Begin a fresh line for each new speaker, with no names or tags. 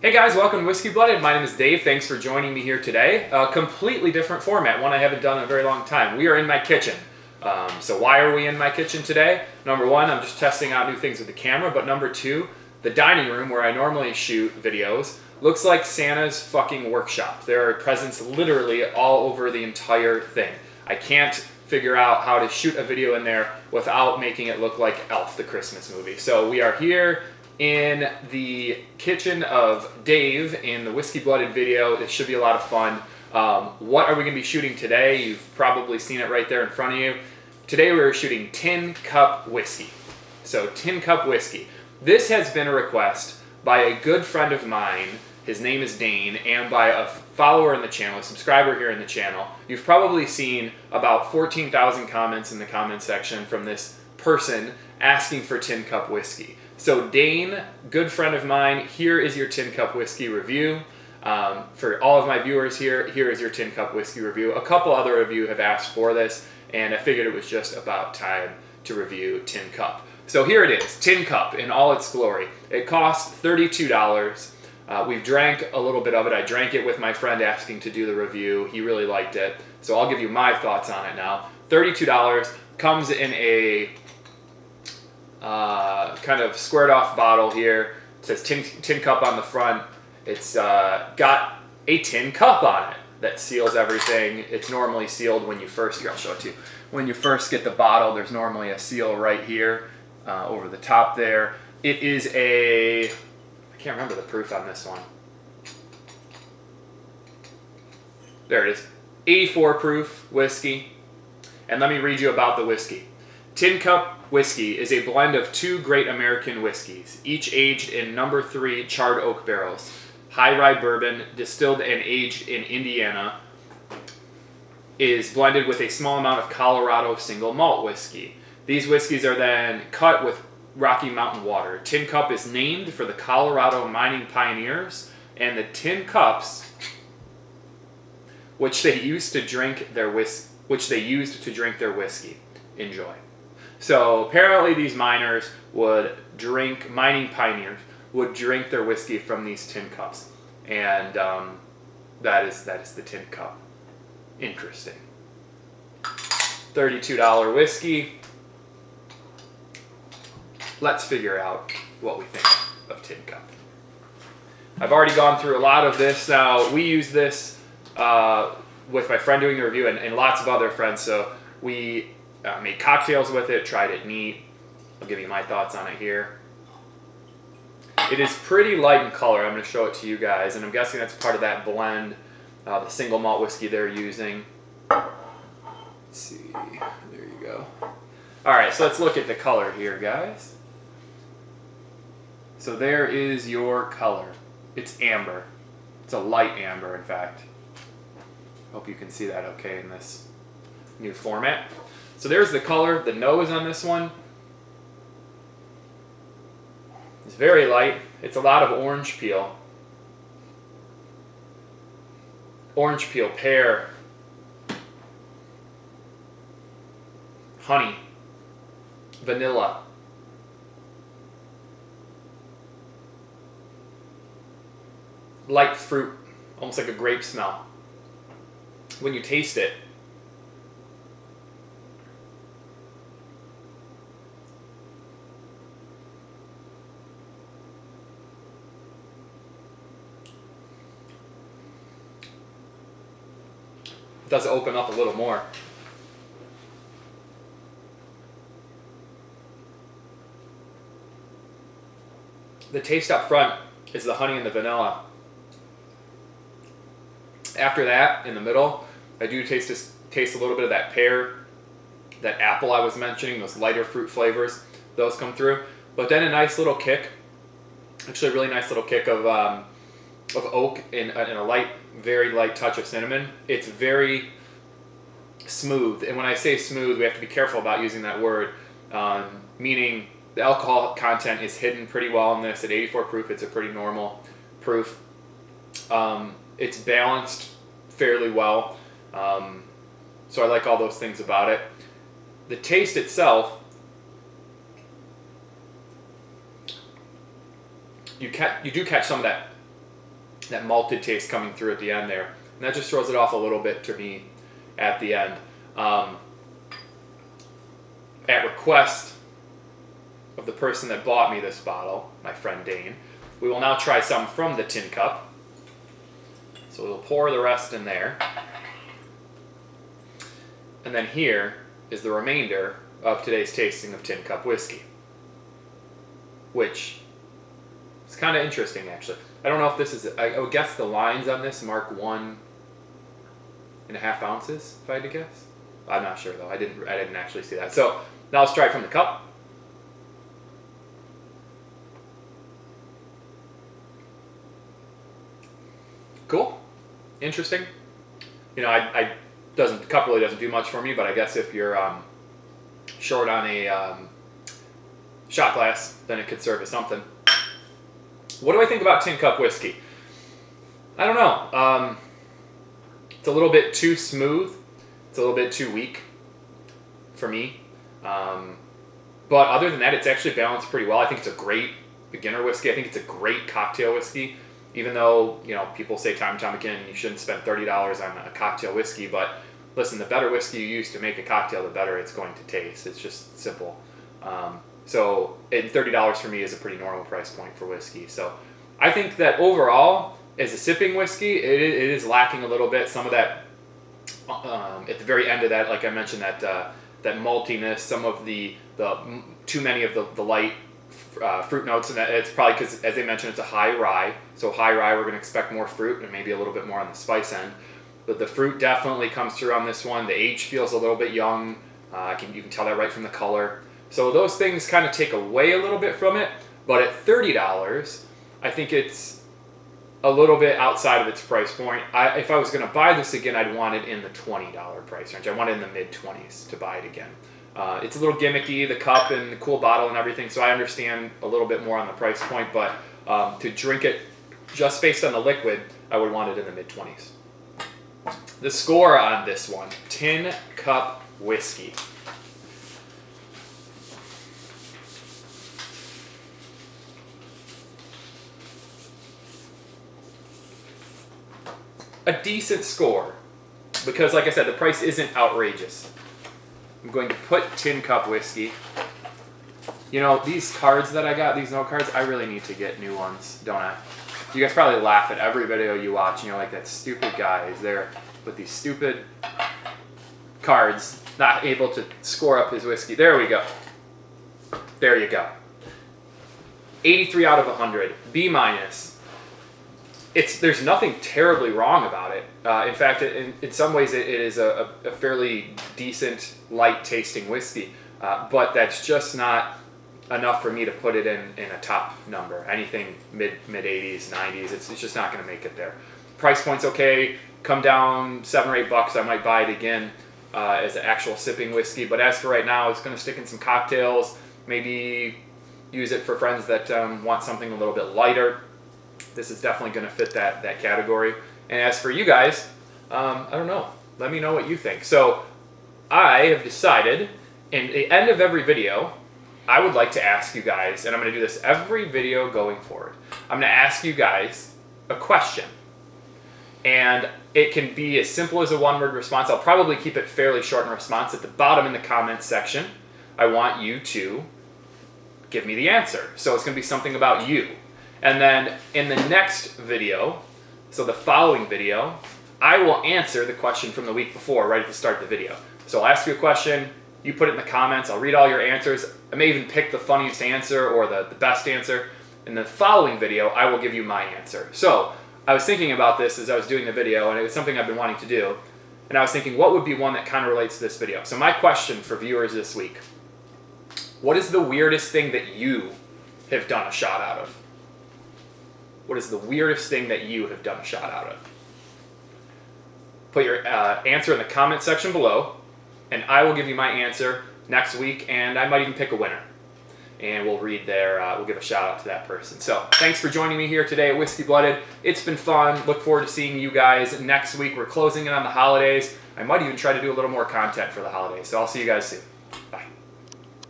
Hey guys, welcome to Whiskey Blooded. My name is Dave. Thanks for joining me here today. A completely different format, one I haven't done in a very long time. We are in my kitchen. So why are we in my kitchen today? Number one, I'm just testing out new things with the camera, but number two, the dining room where I normally shoot videos looks like Santa's fucking workshop. There are presents literally all over the entire thing. I can't figure out how to shoot a video in there without making it look like Elf, the Christmas movie. So we are here in the kitchen of Dave in the Whiskey Blooded video. It should be a lot of fun. What are we going to be shooting today? You've probably seen it right there in front of you. Today we're shooting Tin Cup Whiskey. So Tin Cup Whiskey. This has been a request by a good friend of mine. His name is Dane, and by a follower in the channel, a subscriber here in the channel. You've probably seen about 14,000 comments in the comment section from this person asking for Tin Cup Whiskey. So Dane, good friend of mine, here is your Tin Cup Whiskey review. For all of my viewers here is your Tin Cup Whiskey review. A couple other of you have asked for this, and I figured it was just about time to review Tin Cup. So here it is, Tin Cup in all its glory. It cost $32. We've drank a little bit of it. I drank it with my friend asking to do the review. He really liked it. So I'll give you my thoughts on it now. $32, comes in a kind of squared off bottle here. It says tin Cup on the front. It's got a tin cup on it that seals everything. It's normally sealed when you first, here I'll show it to you. When you first get the bottle, there's normally a seal right here over the top there. It is a, I can't remember the proof on this one. There it is, 84 proof whiskey. And let me read you about the whiskey. Tin Cup Whiskey is a blend of two great American whiskeys, each aged in No. 3 charred oak barrels. High rye bourbon, distilled and aged in Indiana, is blended with a small amount of Colorado single malt whiskey. These whiskeys are then cut with Rocky Mountain water. Tin Cup is named for the Colorado mining pioneers and the tin cups which they used to drink their whiskey. Enjoy. So apparently these mining pioneers would drink their whiskey from these tin cups. And that is the Tin Cup. Interesting. $32 whiskey. Let's figure out what we think of Tin Cup. I've already gone through a lot of this. Now, we use this with my friend doing the review and lots of other friends. So we made cocktails with it, tried it neat. I'll give you my thoughts on it here. It is pretty light in color. I'm going to show it to you guys, and I'm guessing that's part of that blend, the single malt whiskey they're using. Let's see, there you go. All right, so let's look at the color here, guys. So there is your color. It's amber. It's a light amber, in fact. Hope you can see that okay in this new format. So there's the color, the nose on this one. It's very light. It's a lot of orange peel. Orange peel, pear, honey, vanilla. Light fruit, almost like a grape smell. When you taste it, it does open up a little more. The taste up front is the honey and the vanilla. After that, in the middle, I do taste a little bit of that pear, that apple I was mentioning, those lighter fruit flavors, those come through. But then a nice little kick, actually a really nice little kick of oak and a light, very light touch of cinnamon. It's very smooth, and when I say smooth, we have to be careful about using that word, meaning the alcohol content is hidden pretty well in this. At 84 proof, it's a pretty normal proof. It's balanced fairly well, so I like all those things about it. The taste itself, you do catch some of that that malted taste coming through at the end there. And that just throws it off a little bit to me at the end. At request of the person that bought me this bottle, my friend Dane, we will now try some from the tin cup. So we'll pour the rest in there. And then here is the remainder of today's tasting of Tin Cup whiskey, which is kind of interesting, actually. I don't know if this is, I would guess the lines on this mark 1.5 ounces, if I had to guess. I'm not sure though. I didn't actually see that. So now let's try it from the cup. Cool, interesting. You know, the cup really doesn't do much for me, but I guess if you're short on a shot glass, then it could serve as something. What do I think about Tin Cup whiskey? I don't know. It's a little bit too smooth. It's a little bit too weak for me. But other than that, it's actually balanced pretty well. I think it's a great beginner whiskey. I think it's a great cocktail whiskey. Even though, you know, people say time and time again, you shouldn't spend $30 on a cocktail whiskey. But listen, the better whiskey you use to make a cocktail, the better it's going to taste. It's just simple. So $30 for me is a pretty normal price point for whiskey. So I think that overall, as a sipping whiskey, it is lacking a little bit. Some of that, at the very end of that, like I mentioned, that maltiness, some of the too many of the light fruit notes, and it's probably because, as they mentioned, it's a high rye. So high rye, we're going to expect more fruit and maybe a little bit more on the spice end. But the fruit definitely comes through on this one. The age feels a little bit young. You can tell that right from the color. So those things kind of take away a little bit from it. But at $30, I think it's a little bit outside of its price point. If I was going to buy this again, I'd want it in the $20 price range. I want it in the mid-20s to buy it again. It's a little gimmicky, the cup and the cool bottle and everything, so I understand a little bit more on the price point, but to drink it just based on the liquid, I would want it in the mid-20s. The score on this one, Tin Cup whiskey. A decent score, because like I said, the price isn't outrageous. I'm going to put Tin Cup whiskey. You know, these cards that I got, these note cards, I really need to get new ones, don't I? You guys probably laugh at every video you watch and you're like, that stupid guy is there with these stupid cards, not able to score up his whiskey. There we go. There you go. 83 out of 100, B-. There's nothing terribly wrong about it. In fact, in some ways, it is a fairly decent, light-tasting whiskey. But that's just not enough for me to put it in a top number. Anything mid-80s, 90s, it's just not going to make it there. Price point's okay. Come down $7 or $8, I might buy it again as an actual sipping whiskey. But as for right now, it's going to stick in some cocktails. Maybe use it for friends that want something a little bit lighter. This is definitely going to fit that category. And as for you guys, I don't know. Let me know what you think. So I have decided, in the end of every video, I would like to ask you guys, and I'm going to do this every video going forward. I'm going to ask you guys a question. And it can be as simple as a one-word response. I'll probably keep it fairly short in response. At the bottom in the comments section, I want you to give me the answer. So it's going to be something about you. And then in the next video, so the following video, I will answer the question from the week before, right at the start of the video. So I'll ask you a question, you put it in the comments, I'll read all your answers. I may even pick the funniest answer or the best answer. In the following video, I will give you my answer. So I was thinking about this as I was doing the video, and it was something I've been wanting to do. And I was thinking, what would be one that kind of relates to this video? So my question for viewers this week, what is the weirdest thing that you have done a shot out of? What is the weirdest thing that you have done a shot out of? Put your answer in the comment section below, and I will give you my answer next week, and I might even pick a winner. And we'll read we'll give a shout out to that person. So thanks for joining me here today at Whiskey Blooded. It's been fun. Look forward to seeing you guys next week. We're closing in on the holidays. I might even try to do a little more content for the holidays. So I'll see you guys soon.